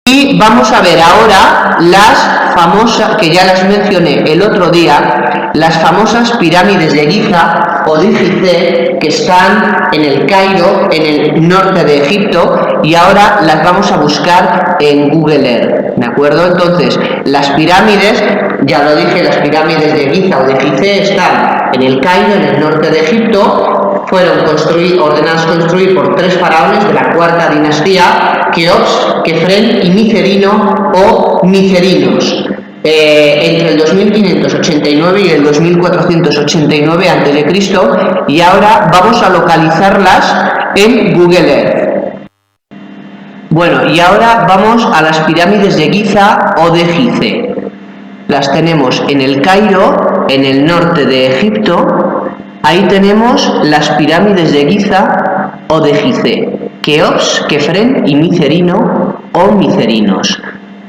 Y vamos a ver ahora las famosas, que ya las mencioné el otro día, las famosas pirámides de Giza o de Gizeh, que están en el Cairo, en el norte de Egipto, y ahora las vamos a buscar en Google Earth, ¿de acuerdo? Entonces, las pirámides, ya lo dije, las pirámides de Giza o de Gizeh están en el Cairo, en el norte de Egipto, fueron ordenados construir por 3 faraones de la cuarta dinastía, Keops, Kefren y Micerino o Micerinos, entre el 2589 y el 2489 a.C. y ahora vamos a localizarlas en Google Earth. Bueno, y ahora vamos a las pirámides de Giza o de Gizeh. Las tenemos en el Cairo, en el norte de Egipto. Ahí tenemos las pirámides de Giza o de Gizeh, Keops, Kefren y Micerino o Micerinos,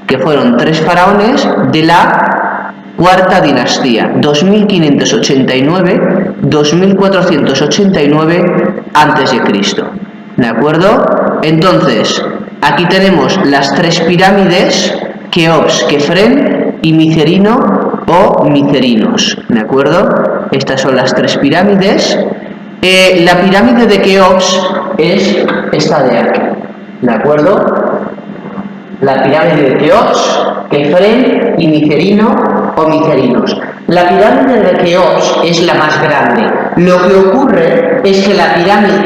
que fueron 3 faraones de la cuarta dinastía, 2589-2489 a.C. ¿De acuerdo? Entonces, aquí tenemos las 3 pirámides, Keops, Kefren y Micerino o Micerinos. ¿De acuerdo? Estas son las 3 pirámides. La pirámide de Keops es esta de aquí. ¿De acuerdo? La pirámide de Keops, Kefren y Micerino o Micerinos. La pirámide de Keops es la más grande. Lo que ocurre es que la pirámide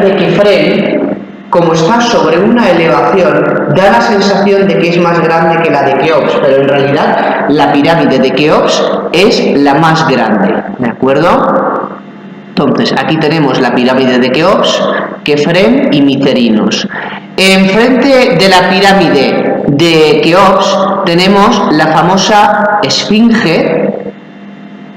de Kefren, como está sobre una elevación, da la sensación de que es más grande que la de Keops, pero en realidad la pirámide de Keops es la más grande. ¿De acuerdo? Entonces, aquí tenemos la pirámide de Keops, Kefren y Micerinos. Enfrente de la pirámide de Keops tenemos la famosa esfinge,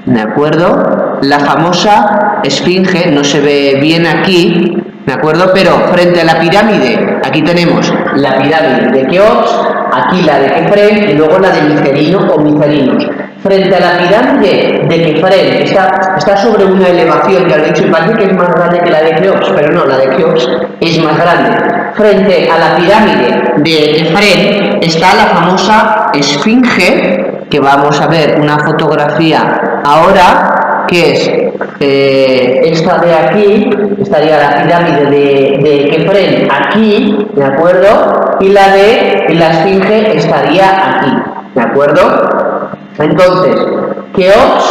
¿de acuerdo? La famosa esfinge, no se ve bien aquí, ¿de acuerdo? Pero frente a la pirámide, aquí tenemos la pirámide de Keops, aquí la de Kefren y luego la de Micerino o Micerinos. Frente a la pirámide de Kefren, está sobre una elevación, ya lo he dicho, y parece que es más grande que la de Keops, pero no, la de Keops es más grande. Frente a la pirámide de Kefren está la famosa esfinge, que vamos a ver una fotografía ahora, que es esta de aquí, estaría la pirámide de Kefren aquí, ¿de acuerdo? Y la esfinge estaría aquí, ¿de acuerdo? Entonces, Keops,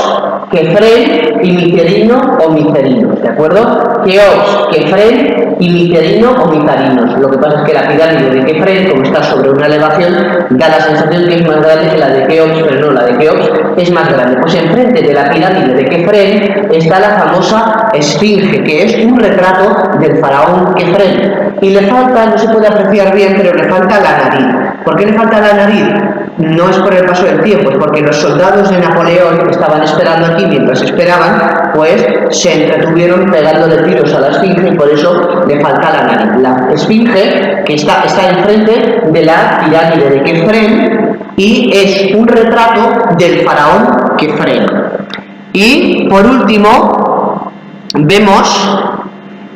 Kefren y Micerino o Micerinos, ¿de acuerdo? Keops, Kefren y Micerino o Micerinos. Lo que pasa es que la pirámide de Kefren, como está sobre una elevación, da la sensación que es más grande que la de Keops, pero no, la de Keops es más grande. Pues enfrente de la pirámide de Kefren está la famosa esfinge, que es un retrato del faraón Kefren. Y le falta, no se puede apreciar bien, pero le falta la nariz. ¿Por qué le falta la nariz? No es por el paso del tiempo, es porque los soldados de Napoleón que estaban esperando aquí, mientras esperaban, pues se entretuvieron pegándole tiros a la esfinge y por eso le falta la nariz. La esfinge, que está enfrente de la pirámide de Kefren, y es un retrato del faraón Kefren. Y por último vemos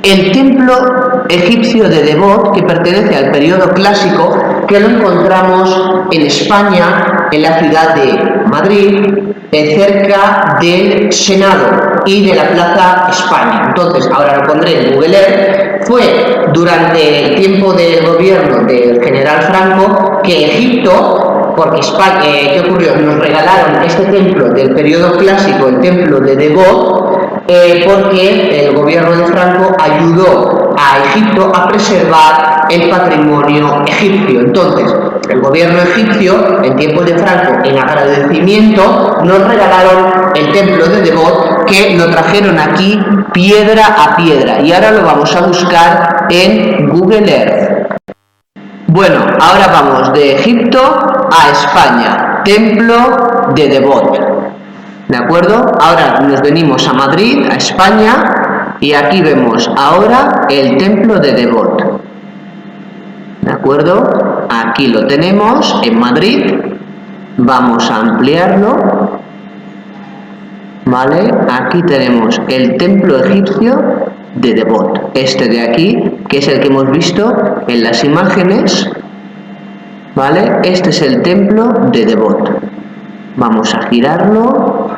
el templo egipcio de Debod, que pertenece al periodo clásico, que lo encontramos en España, en la ciudad de Madrid, cerca del Senado y de la Plaza España. Entonces, ahora lo pondré en Google Earth. Fue durante el tiempo del gobierno del general Franco que Egipto, porque España, ¿qué ocurrió? Nos regalaron este templo del periodo clásico, el templo de Debod, porque el gobierno de Franco ayudó a Egipto a preservar el patrimonio egipcio. Entonces, el gobierno egipcio, en tiempos de Franco, en agradecimiento, nos regalaron el templo de Debod, que lo trajeron aquí piedra a piedra. Y ahora lo vamos a buscar en Google Earth. Bueno, ahora vamos de Egipto a España. Templo de Debod. ¿De acuerdo? Ahora nos venimos a Madrid, a España, y aquí vemos ahora el templo de Debod. ¿De acuerdo? Aquí lo tenemos en Madrid. Vamos a ampliarlo. ¿Vale? Aquí tenemos el templo egipcio de Debod. Este de aquí, que es el que hemos visto en las imágenes. ¿Vale? Este es el templo de Debod. Vamos a girarlo.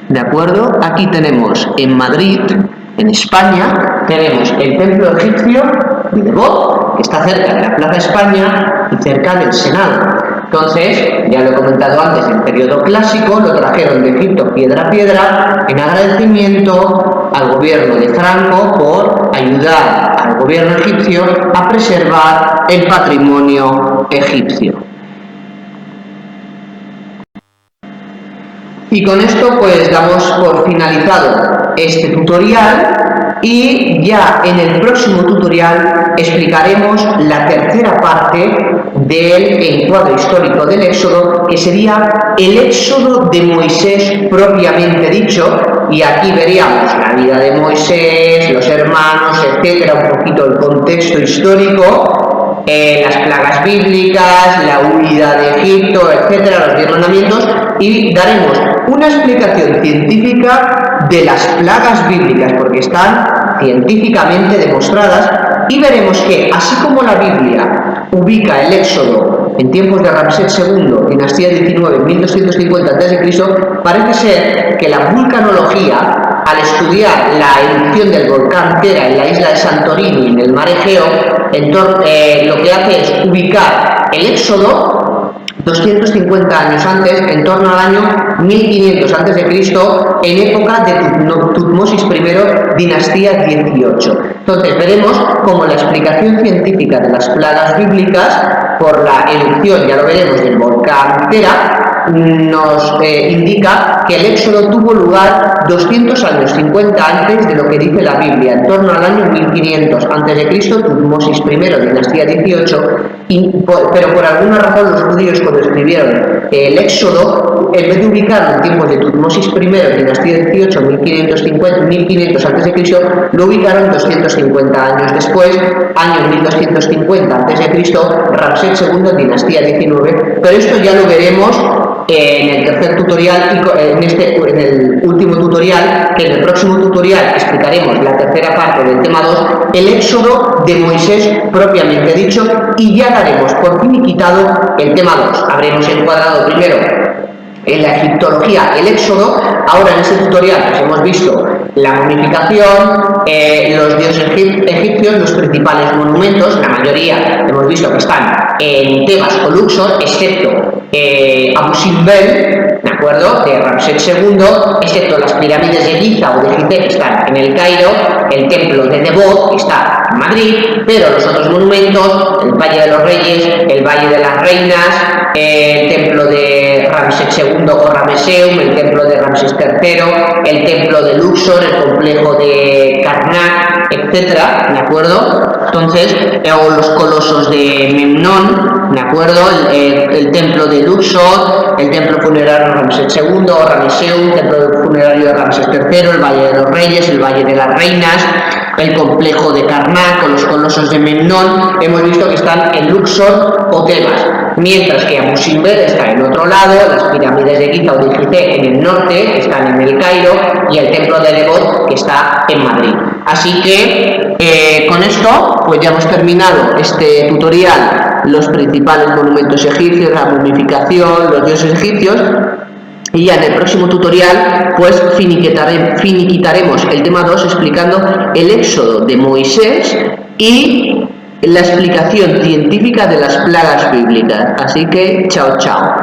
¿De acuerdo? Aquí tenemos en Madrid, en España, tenemos el templo egipcio de Debod, que está cerca de la Plaza España y cerca del Senado. Entonces, ya lo he comentado antes, el periodo clásico lo trajeron de Egipto piedra a piedra en agradecimiento al gobierno de Franco por ayudar al gobierno egipcio a preservar el patrimonio egipcio. Y con esto pues damos por finalizado este tutorial y ya en el próximo tutorial explicaremos la tercera parte del encuadro histórico del Éxodo, que sería el Éxodo de Moisés propiamente dicho, y aquí veríamos la vida de Moisés, los hermanos, etcétera, un poquito el contexto histórico, las plagas bíblicas, la huida de Egipto, etcétera, los 10 mandamientos, y daremos una explicación científica de las plagas bíblicas, porque están científicamente demostradas, y veremos que, así como la Biblia ubica el Éxodo en tiempos de Ramsés II, dinastía 19, 1250 a.C., parece ser que la vulcanología, al estudiar la erupción del volcán Tera en la isla de Santorini, en el mar Egeo, lo que hace es ubicar el Éxodo 250 años antes, en torno al año 1500 a.C., en época de Tutmosis I, dinastía 18. Entonces veremos cómo la explicación científica de las plagas bíblicas por la erupción, ya lo veremos, del volcán Tera, nos indica que el Éxodo tuvo lugar 200 años, 50 antes de lo que dice la Biblia, en torno al año 1500 a.C., Tutmosis I, dinastía 18, pero por alguna razón los judíos, cuando escribieron el Éxodo, en vez de ubicarlo en tiempos de Tutmosis I, dinastía 18, 1500 a.C., lo ubicaron 250 años después, año 1250 a.C., Ramsés II, dinastía 19, pero esto ya lo veremos en el tercer tutorial y en el último tutorial, que en el próximo tutorial explicaremos la tercera parte del tema 2, el Éxodo de Moisés propiamente dicho, y ya daremos por finiquitado el tema 2. Habremos encuadrado primero en la egiptología el Éxodo. Ahora en este tutorial pues hemos visto la momificación, los dioses egipcios, los principales monumentos, la mayoría hemos visto que están en Tebas o Luxor, excepto Abu Simbel, ¿de acuerdo?, de Ramsés II, excepto las pirámides de Giza o de Gizeh, que están en el Cairo, el templo de Nebot, que está en Madrid, pero los otros monumentos, el Valle de los Reyes, el Valle de las Reinas, el templo de Ramsés II o Rameseum, el templo de Ramsés III, el templo de Luxor, el complejo de Karnak, etcétera, ¿de acuerdo? Entonces, o los colosos de Memnón, ¿de acuerdo? El templo de Luxor, el templo funerario de Ramsés II o Rameseum, el templo funerario de Ramsés III, el Valle de los Reyes, el Valle de las Reinas, el complejo de Karnak o los colosos de Memnón, hemos visto que están en Luxor o Tebas, mientras que Abu Simbel está en otro lado, las pirámides de Giza o de Gizeh en el norte, que están en el Cairo, y el templo de Nebot, que está en Madrid. Así que con esto pues ya hemos terminado este tutorial, los principales monumentos egipcios, la momificación, los dioses egipcios, y ya en el próximo tutorial pues finiquitaremos el tema 2 explicando el Éxodo de Moisés y la explicación científica de las plagas bíblicas. Así que chao chao.